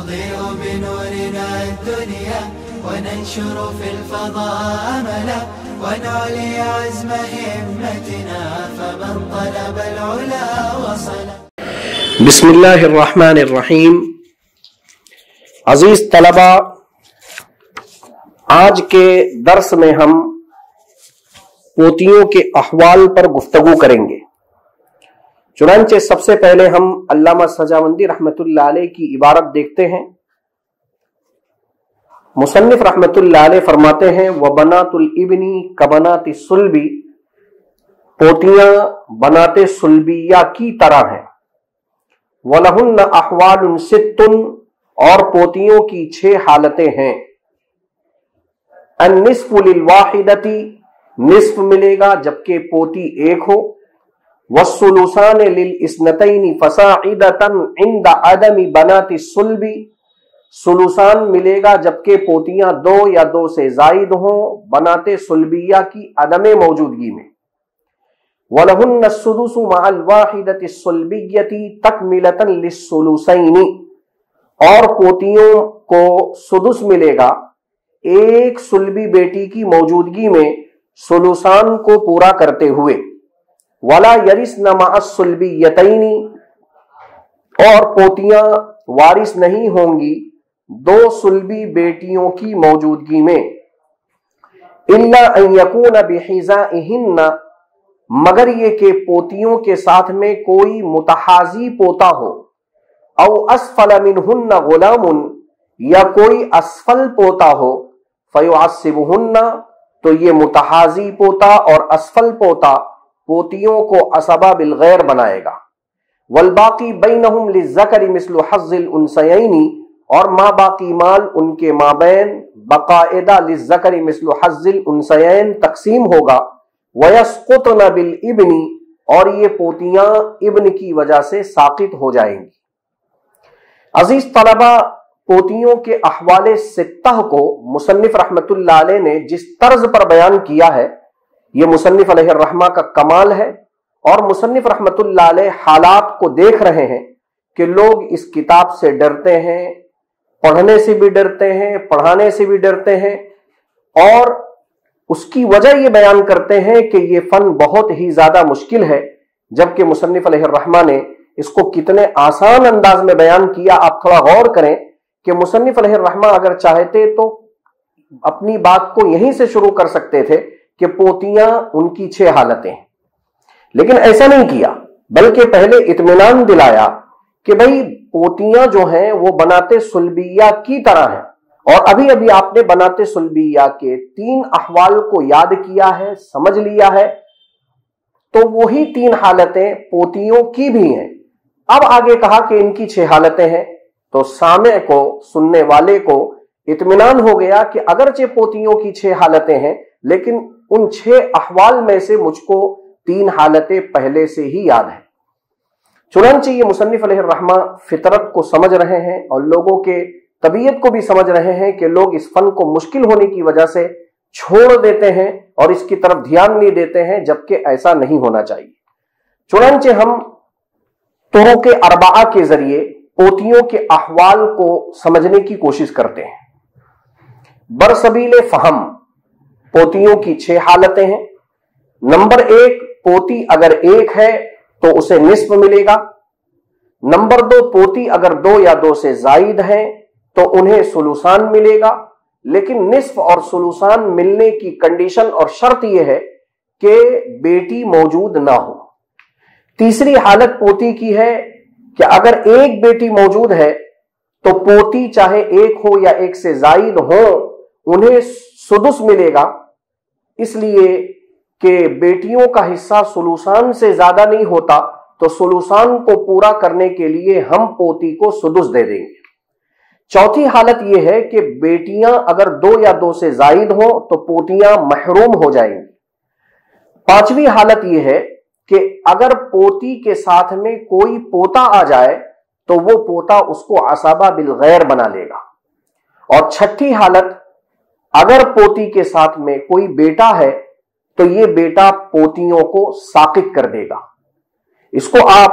نضيء بنورنا الدنيا وننشر في الفضاء أملا ونعلي عزم همتنا فمن طلب العلا وصل. بسم اللہ الرحمن الرحیم. عزیز طلبہ، آج کے درس میں ہم پوتیوں کے احوال پر گفتگو کریں گے. چنانچہ سب سے پہلے ہم علامہ سجاوندی رحمت اللہ علیہ کی عبارت دیکھتے ہیں. مصنف رحمت اللہ علیہ فرماتے ہیں وَبَنَاتُ الْإِبْنِ كَبَنَاتِ الصُّلْبِ، پوتیاں بنات صلبیہ کی طرح ہیں. وَلَهُنَّ أَحْوَالٌ سِتٌّ، اور پوتیوں کی 6 حالتیں ہیں. النِّصْفُ لِلْوَاحِدَةِ، نصف ملے گا جبکہ پوتی ایک ہو. وَالثُّلُثَانِ لِلْإِثْنَتَيْنِ فَصَاعِدَةً عِنْدَ عَدَمِ بَنَاتِ الصُّلْبِ، ثلثان ملے گا جبکہ پوتیاں 2 یا 2 سے زائد ہوں بنات صلبیہ کی عدم موجودگی میں. وَلَهُنَّ السُّدُسُ مَعَ الْوَاحِدَةِ الصُّلْبِيَّةِ تَكْمِلَةً لِلثُّلُثَيْنِ، اور پوتیوں کو سدس ملے گا ایک صلبی بیٹی کی موجودگی میں ثلثان کو پورا کرتے ہوئے. وَلَا يَرِثْنَ مَعَ الصُّلْبِيَّتَيْنِ، اور پوتیاں وارث نہیں ہوں گی 2 صلبی بیٹیوں کی موجودگی میں. إِلَّا أَن يَكُونَ بِحِذَائِهِنَّ، مگر یہ کہ پوتیوں کے ساتھ میں کوئی متحازی پوتا ہو. او اسفل منہن غلام، یا کوئی اسفل پوتا ہو. فیعصبہن، تو یہ متحازی پوتا اور اسفل پوتا پوتیوں کو عصبہ بالغیر بنائے گا. والباقی بینہم للذکر مثل حظ الانثیین، اور ما باقی مال ان کے مابین باقاعدہ للذکر مثل حظ الانثیین تقسیم ہوگا. وَيَسْقُطْنَ بِالْإِبْنِ، اور یہ پوتیاں ابن کی وجہ سے ساقط ہو جائیں گی. عزیز طلبہ، پوتیوں کے احوال 6 کو مصنف رحمت اللہ علیہ نے جس طرز پر بیان کیا ہے، یہ مصنف علیہ الرحمہ کا کمال ہے. اور مصنف رحمت اللہ علیہ حالات کو دیکھ رہے ہیں کہ لوگ اس کتاب سے ڈرتے ہیں، پڑھنے سے بھی ڈرتے ہیں، پڑھانے سے بھی ڈرتے ہیں، اور اس کی وجہ یہ بیان کرتے ہیں کہ یہ فن بہت ہی زیادہ مشکل ہے. جبکہ مصنف علیہ الرحمہ نے اس کو کتنے آسان انداز میں بیان کیا. آپ تھوڑا غور کریں کہ مصنف علیہ الرحمہ اگر چاہتے تو اپنی بات کو یہیں سے شروع کر سکتے تھے کہ پوتیاں ان کی 6 حالتیں ہیں، لیکن ایسا نہیں کیا، بلکہ پہلے اطمینان دلایا کہ بھئی پوتیاں جو ہیں وہ بنات صلبیہ کی طرح ہیں. اور ابھی ابھی آپ نے بنات صلبیہ کے 3 احوال کو یاد کیا ہے، سمجھ لیا ہے، تو وہی 3 حالتیں پوتیوں کی بھی ہیں. اب آگے کہا کہ ان کی 6 حالتیں ہیں، تو سامع کو، سننے والے کو اطمینان ہو گیا کہ اگرچہ پوتیوں کی 6 حالتیں ہیں، لیکن ان 6 احوال میں سے مجھ کو 3 حالتیں پہلے سے ہی یاد ہیں. چنانچہ یہ مصنف علیہ الرحمہ فطرت کو سمجھ رہے ہیں اور لوگوں کے طبیعت کو بھی سمجھ رہے ہیں کہ لوگ اس فن کو مشکل ہونے کی وجہ سے چھوڑ دیتے ہیں اور اس کی طرف دھیان نہیں دیتے ہیں، جبکہ ایسا نہیں ہونا چاہیے. چنانچہ ہم طرق اربعہ کے ذریعے پوتیوں کے احوال کو سمجھنے کی کوشش کرتے ہیں. برسبیل فہم پوتیوں کی 6 حالتیں ہیں. نمبر 1، پوتی اگر ایک ہے تو اسے نصف ملے گا. نمبر 2، پوتی اگر 2 یا 2 سے زائد ہیں تو انہیں ثلثان ملے گا، لیکن نصف اور ثلثان ملنے کی کنڈیشن اور شرط یہ ہے کہ بیٹی موجود نہ ہو. تیسری حالت پوتی کی ہے کہ اگر ایک بیٹی موجود ہے تو پوتی چاہے ایک ہو یا 1 سے زائد ہو انہیں سدس ملے گا، اس لیے کہ بیٹیوں کا حصہ ثلثان سے زیادہ نہیں ہوتا، تو ثلثان کو پورا کرنے کے لیے ہم پوتی کو سدس دے دیں گے. چوتھی حالت یہ ہے کہ بیٹیاں اگر 2 یا 2 سے زائد ہوں تو پوتیاں محروم ہو جائیں گی. پانچویں حالت یہ ہے کہ اگر پوتی کے ساتھ میں کوئی پوتا آ جائے تو وہ پوتا اس کو عصبہ بالغیر بنا لے گا. اور چھٹی حالت، اگر پوتی کے ساتھ میں کوئی بیٹا ہے تو یہ بیٹا پوتیوں کو ساقط کر دے گا. اس کو آپ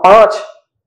5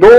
2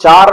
4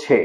6।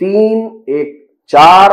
3 1 4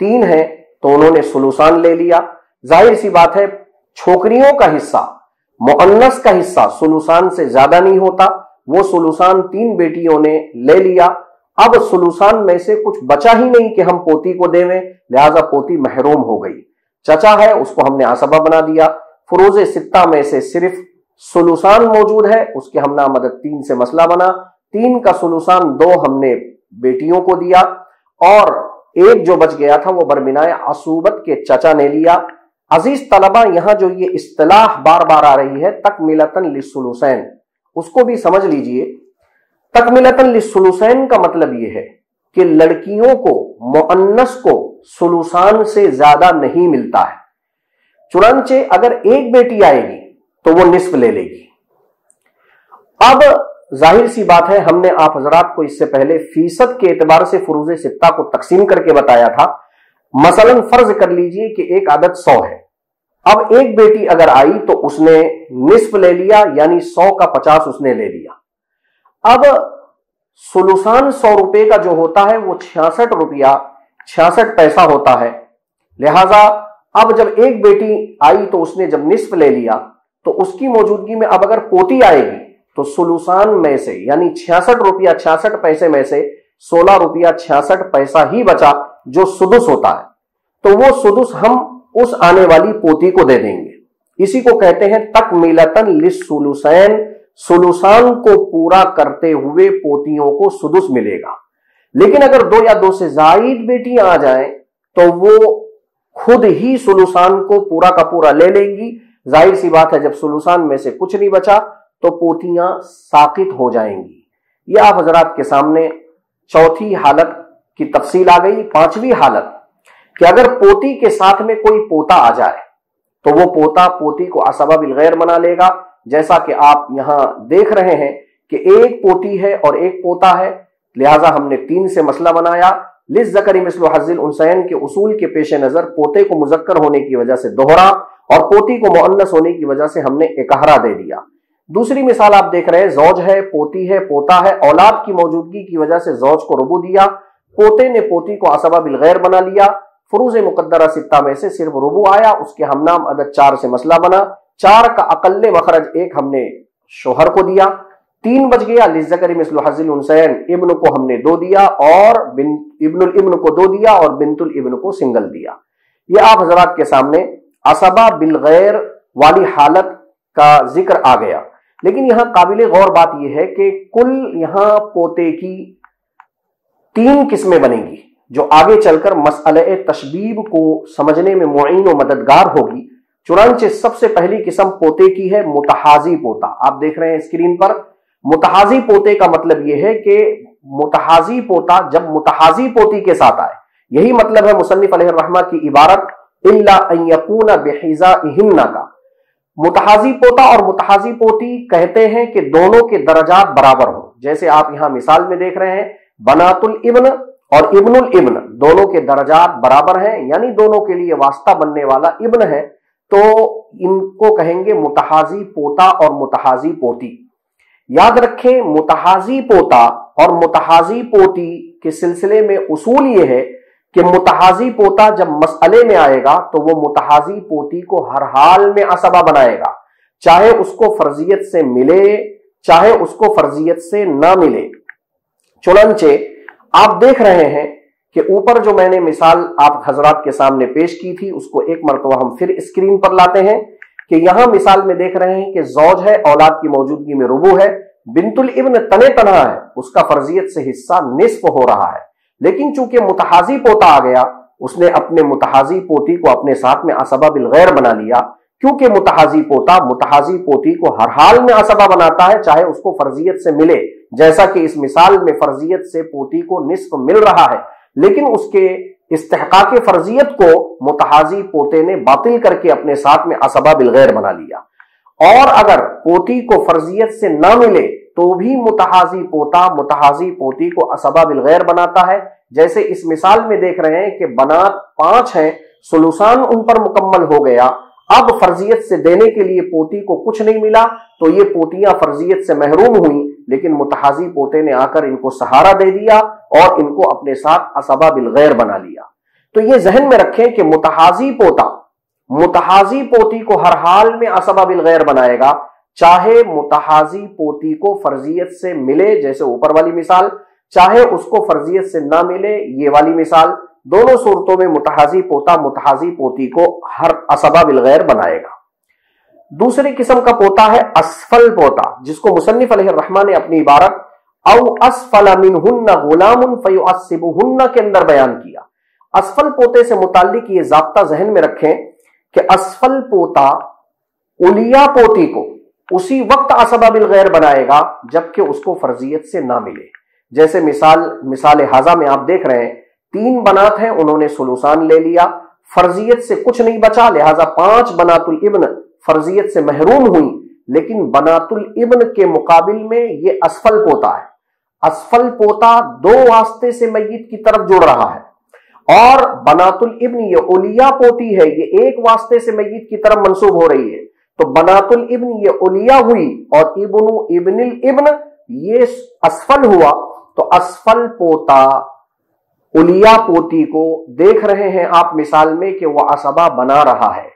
3 ہیں تو انہوں نے سلوسان لے لیا. ظاہر سی بات ہے چھوکریوں کا حصہ، مؤنث کا حصہ سلوسان سے زیادہ نہیں ہوتا. وہ سلوسان 3 بیٹیوں نے لے لیا. اب سلوسان میں سے کچھ بچا ہی نہیں کہ ہم پوتی کو دیں، لہذا پوتی محروم ہو گئی. چچا ہے اس کو ہم نے عصبہ بنا دیا. فروض 6 میں سے صرف سلوسان موجود ہے، اس کے ہم نے مدد 3 سے مسئلہ بنا. 3 کا سلوسان 2 ہم نے بیٹیوں کو دیا اور 1 جو بچ گیا تھا وہ بربنائے عصوبت کے چچا نے لیا. عزیز طلبہ، یہاں جو یہ اصطلاح بار بار آ رہی ہے تکملتن للثلثین، اس کو بھی سمجھ لیجئے. تکملتن للثلثین کا مطلب یہ ہے کہ لڑکیوں کو، مؤنث کو ثلثان سے زیادہ نہیں ملتا ہے. چنانچہ اگر 1 بیٹی آئے گی تو وہ نصف لے لے گی. اب ظاہر سی بات ہے ہم نے آپ حضرات کو اس سے پہلے فیصد کے اعتبار سے فروض 6 کو تقسیم کر کے بتایا تھا. مثلا فرض کر لیجئے کہ ایک عدد 100 ہے. اب 1 بیٹی اگر آئی تو اس نے نصف لے لیا، یعنی 100 کا 50 اس نے لے لیا. اب سلوسان 100 روپے کا جو ہوتا ہے وہ 66 روپیہ 66 پیسہ ہوتا ہے. لہذا اب جب 1 بیٹی آئی تو اس نے جب نصف لے لیا تو اس کی موجودگی میں اب اگر پوتی آئے گی تو سلوسان میں سے یعنی 66 روپیہ 66 پیسے میں سے 16 روپیہ 66 پیسہ ہی بچا جو سدس ہوتا ہے. تو وہ سدس ہم اس آنے والی پوتی کو دے دیں گے. اسی کو کہتے ہیں تکمیلتن للثلثین. سلوسان کو پورا کرتے ہوئے پوتیوں کو سدس ملے گا. لیکن اگر 2 یا 2 سے زائد بیٹیاں آ جائیں تو وہ خود ہی سلوسان کو پورا کا پورا لے لیں گی. ظاہر سی بات ہے جب سلوسان میں سے کچھ نہیں بچا تو پوتیاں ساقط ہو جائیں گی. یہ آپ حضرات کے سامنے چوتھی حالت کی تفصیل آ گئی. 5ویں حالت کہ اگر پوتی کے ساتھ میں کوئی پوتا آ جائے تو وہ پوتا پوتی کو عصبہ بالغیر بنا لے گا. جیسا کہ آپ یہاں دیکھ رہے ہیں کہ 1 پوتی ہے اور 1 پوتا ہے، لہٰذا ہم نے 3 سے مسئلہ بنایا. للذکر مثل حظ الانثیین کے اصول کے پیش نظر پوتے کو مذکر ہونے کی وجہ سے دوہرا اور پوتی کو مؤنث ہونے کی وجہ سے ہم نے اکہرا دے دیا. دوسری مثال آپ دیکھ رہے ہیں، زوج ہے، پوتی ہے، پوتا ہے. اولاد کی موجودگی کی وجہ سے زوج کو ربع دیا، پوتے نے پوتی کو عصبہ بالغیر بنا لیا. فروض مقدرہ 6 میں سے صرف ربع آیا، اس کے ہم نام عدد 4 سے مسئلہ بنا. 4 کا اقل مخرج 1 ہم نے شوہر کو دیا. 3 بچ گیا. للذکر مثل حظ الانثیین، ابن کو ہم نے 2 دیا اور ابن الابن کو 2 دیا اور بنت الابن کو سنگل دیا. یہ آپ حضرات کے سامنے عصبہ بالغیر والی حالت کا ذکر آ گیا. لیکن یہاں قابل غور بات یہ ہے کہ کل یہاں پوتے کی 3 قسمیں بنیں گی جو آگے چل کر مسئلہ تشبیب کو سمجھنے میں معین و مددگار ہوگی. چنانچہ سب سے پہلی قسم پوتے کی ہے متحازی پوتا. آپ دیکھ رہے ہیں اسکرین پر. متحازی پوتے کا مطلب یہ ہے کہ متحازی پوتا جب متحازی پوتی کے ساتھ آئے، یہی مطلب ہے مصنف علیہ الرحمہ کی عبارت الا ان یکون بحذائہن کا. متحازی پوتا اور متحازی پوتی کہتے ہیں کہ دونوں کے درجات برابر ہوں. جیسے آپ یہاں مثال میں دیکھ رہے ہیں بنات الابن اور ابن الابن دونوں کے درجات برابر ہیں، یعنی دونوں کے لیے واسطہ بننے والا ابن ہے، تو ان کو کہیں گے متحازی پوتا اور متحازی پوتی. یاد رکھیں متحازی پوتا اور متحازی پوتی کے سلسلے میں اصول یہ ہے کہ متحازی پوتا جب مسئلے میں آئے گا تو وہ متحازی پوتی کو ہر حال میں عصبہ بنائے گا، چاہے اس کو فرضیت سے ملے چاہے اس کو فرضیت سے نہ ملے. چنانچہ آپ دیکھ رہے ہیں کہ اوپر جو میں نے مثال آپ حضرات کے سامنے پیش کی تھی اس کو ایک مرتبہ ہم پھر اسکرین پر لاتے ہیں کہ یہاں مثال میں دیکھ رہے ہیں کہ زوج ہے، اولاد کی موجودگی میں ربع ہے، بنت الابن تنے تنہا ہے، اس کا فرضیت سے حصہ نصف ہو رہا ہے. لیکن چونکہ متحازی پوتا آ گیا اس نے اپنے متحازی پوتی کو اپنے ساتھ میں عصبہ بالغیر بنا لیا. کیونکہ متحازی پوتا متحازی پوتی کو ہر حال میں عصبہ بناتا ہے چاہے اس کو فرضیت سے ملے، جیسا کہ اس مثال میں فرضیت سے پوتی کو نصف مل رہا ہے، لیکن اس کے استحقاق فرضیت کو متحازی پوتے نے باطل کر کے اپنے ساتھ میں عصبہ بالغیر بنا لیا. اور اگر پوتی کو فرضیت سے نہ ملے تو بھی متحازی پوتا متحازی پوتی کو عصبہ بالغیر بناتا ہے. جیسے اس مثال میں دیکھ رہے ہیں کہ بنات 5 ہیں، سلوسان ان پر مکمل ہو گیا، اب فرضیت سے دینے کے لیے پوتی کو کچھ نہیں ملا تو یہ پوتیاں فرضیت سے محروم ہوئیں، لیکن متحازی پوتے نے آ کر ان کو سہارا دے دیا اور ان کو اپنے ساتھ عصبہ بالغیر بنا لیا. تو یہ ذہن میں رکھیں کہ متحازی پوتی کو ہر حال میں عصبہ بالغیر بنائے گا، چاہے متحازی پوتی کو فرضیت سے ملے جیسے اوپر والی مثال، چاہے اس کو فرضیت سے نہ ملے یہ والی مثال، دونوں صورتوں میں متحازی پوتا متحازی پوتی کو ہر عصبہ بالغیر بنائے گا۔ دوسری قسم کا پوتا ہے اسفل پوتا، جس کو مصنف علیہ الرحمہ نے اپنی عبارت او اسفل منہن غلام فیعصبہن کے اندر بیان کیا۔ اسفل پوتے سے متعلق یہ ضابطہ ذہن میں رکھیں کہ اسفل پوتا اولیا پوتی کو اسی وقت عصبہ بالغیر بنائے گا جبکہ اس کو فرضیت سے نہ ملے۔ جیسے مثال حاضہ میں آپ دیکھ رہے ہیں 3 بنات ہیں، انہوں نے ثلثان لے لیا، فرضیت سے کچھ نہیں بچا، لہٰذا 5 بنات الابن فرضیت سے محروم ہوئی، لیکن بنات الابن کے مقابل میں یہ اسفل پوتا ہے۔ اسفل پوتا 2 واسطے سے میت کی طرف جڑ رہا ہے، اور بنات الابن یہ اولیاء پوتی ہے، یہ 1 واسطے سے میت کی طرف منسوب ہو رہی ہے۔ تو بنات الابن یہ اولیاء ہوئی اور ابن الابن یہ اسفل ہوا، تو اسفل پوتا اولیاء پوتی کو دیکھ رہے ہیں آپ مثال میں کہ وہ عصبہ بنا رہا ہے۔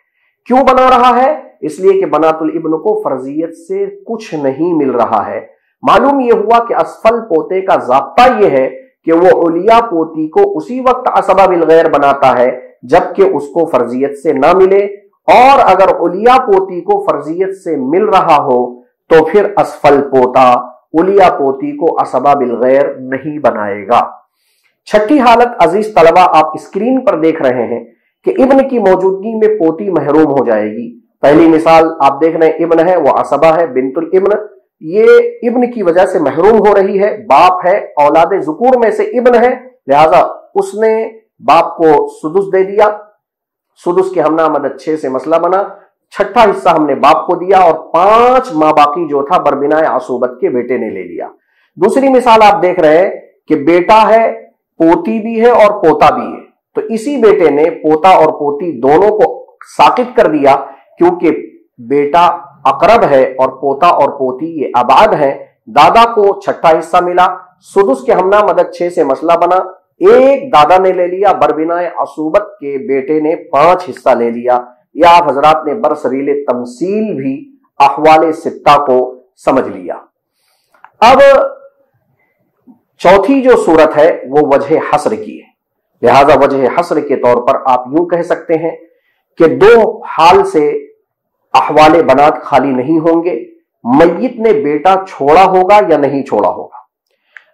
کیوں بنا رہا ہے؟ اس لیے کہ بنات الابن کو فرضیت سے کچھ نہیں مل رہا ہے۔ معلوم یہ ہوا کہ اسفل پوتے کا ضابطہ یہ ہے کہ وہ اولیاء پوتی کو اسی وقت عصبہ بالغیر بناتا ہے جبکہ اس کو فرضیت سے نہ ملے، اور اگر اولیاء پوتی کو فرضیت سے مل رہا ہو تو پھر اسفل پوتا اولیاء پوتی کو عصبہ بالغیر نہیں بنائے گا۔ چھٹی حالت عزیز طلبہ آپ اسکرین پر دیکھ رہے ہیں کہ ابن کی موجودگی میں پوتی محروم ہو جائے گی۔ پہلی مثال آپ دیکھ رہے ہیں، ابن ہے وہ عصبہ ہے، بنت الابن یہ ابن کی وجہ سے محروم ہو رہی ہے، باپ ہے، اولاد ذکور میں سے ابن ہے، لہذا اس نے باپ کو سدس دے دیا، سدس کے ہم مدد 6 سے مسئلہ بنا، چھٹا حصہ ہم نے باپ کو دیا اور 5 ماں باقی جو تھا بربنائے عصوبت کے بیٹے نے لے لیا۔ دوسری مثال آپ دیکھ رہے ہیں کہ بیٹا ہے، پوتی بھی ہے اور پوتا بھی ہے، تو اسی بیٹے نے پوتا اور پوتی دونوں کو ساقط کر دیا، کیونکہ بیٹا اقرب ہے اور پوتا اور پوتی یہ ابعد ہیں۔ دادا کو چھٹا حصہ ملا، سدس کے ہمنا مدد 6 سے مسئلہ بنا، 1 دادا نے لے لیا، بربنائے عصوبت کے بیٹے نے 5 حصہ لے لیا۔ یا آپ حضرات نے برسبیل تمثیل بھی احوال 6 کو سمجھ لیا۔ اب چوتھی جو صورت ہے وہ وجہ حصر کی ہے، لہذا وجہ حصر کے طور پر آپ یوں کہہ سکتے ہیں کہ 2 حال سے احوال بنات خالی نہیں ہوں گے۔ میت نے بیٹا چھوڑا ہوگا یا نہیں چھوڑا ہوگا۔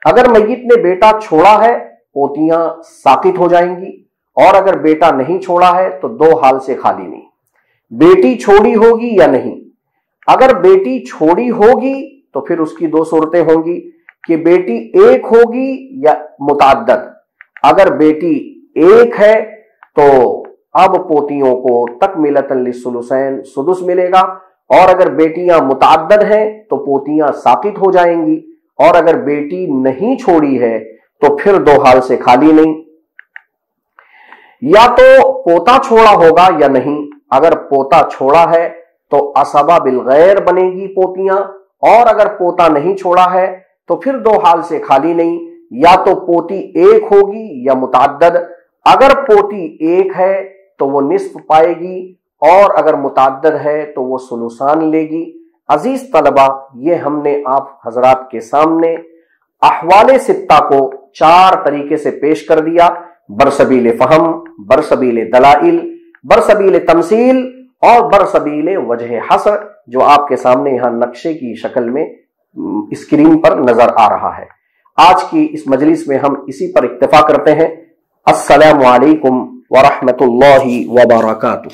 اگر میت نے بیٹا چھوڑا ہے پوتیاں ساقط ہو جائیں گی، اور اگر بیٹا نہیں چھوڑا ہے تو 2 حال سے خالی نہیں۔ بیٹی چھوڑی ہوگی یا نہیں؟ اگر بیٹی چھوڑی ہوگی تو پھر اس کی 2 صورتیں ہوں گی کہ بیٹی 1 ہوگی یا متعدد۔ اگر بیٹی 1 ہے تو اب پوتیوں کو تکملۃ للثلثین سدس ملے گا، اور اگر بیٹیاں متعدد ہیں تو پوتیاں ساقط ہو جائیں گی، اور اگر بیٹی نہیں چھوڑی ہے تو پھر 2 حال سے خالی نہیں۔ یا تو پوتا چھوڑا ہوگا یا نہیں۔ اگر پوتا چھوڑا ہے تو عصبہ بالغیر بنے گی پوتیاں، اور اگر پوتا نہیں چھوڑا ہے تو پھر 2 حال سے خالی نہیں، یا تو پوتی 1 ہوگی یا متعدد۔ اگر پوتی 1 ہے تو وہ نصف پائے گی، اور اگر متعدد ہے تو وہ ثلثان لے گی۔ عزیز طلبہ، یہ ہم نے آپ حضرات کے سامنے احوال 6 کو 4 طریقے سے پیش کر دیا، برسبیل فہم، برسبیل دلائل، برسبیل تمثیل اور برسبیل وجہ حصر، جو آپ کے سامنے یہاں نقشے کی شکل میں اسکرین پر نظر آ رہا ہے۔ آج کی اس مجلس میں ہم اسی پر اکتفا کرتے ہیں۔ السلام علیکم ورحمۃ اللہ وبرکاتہ۔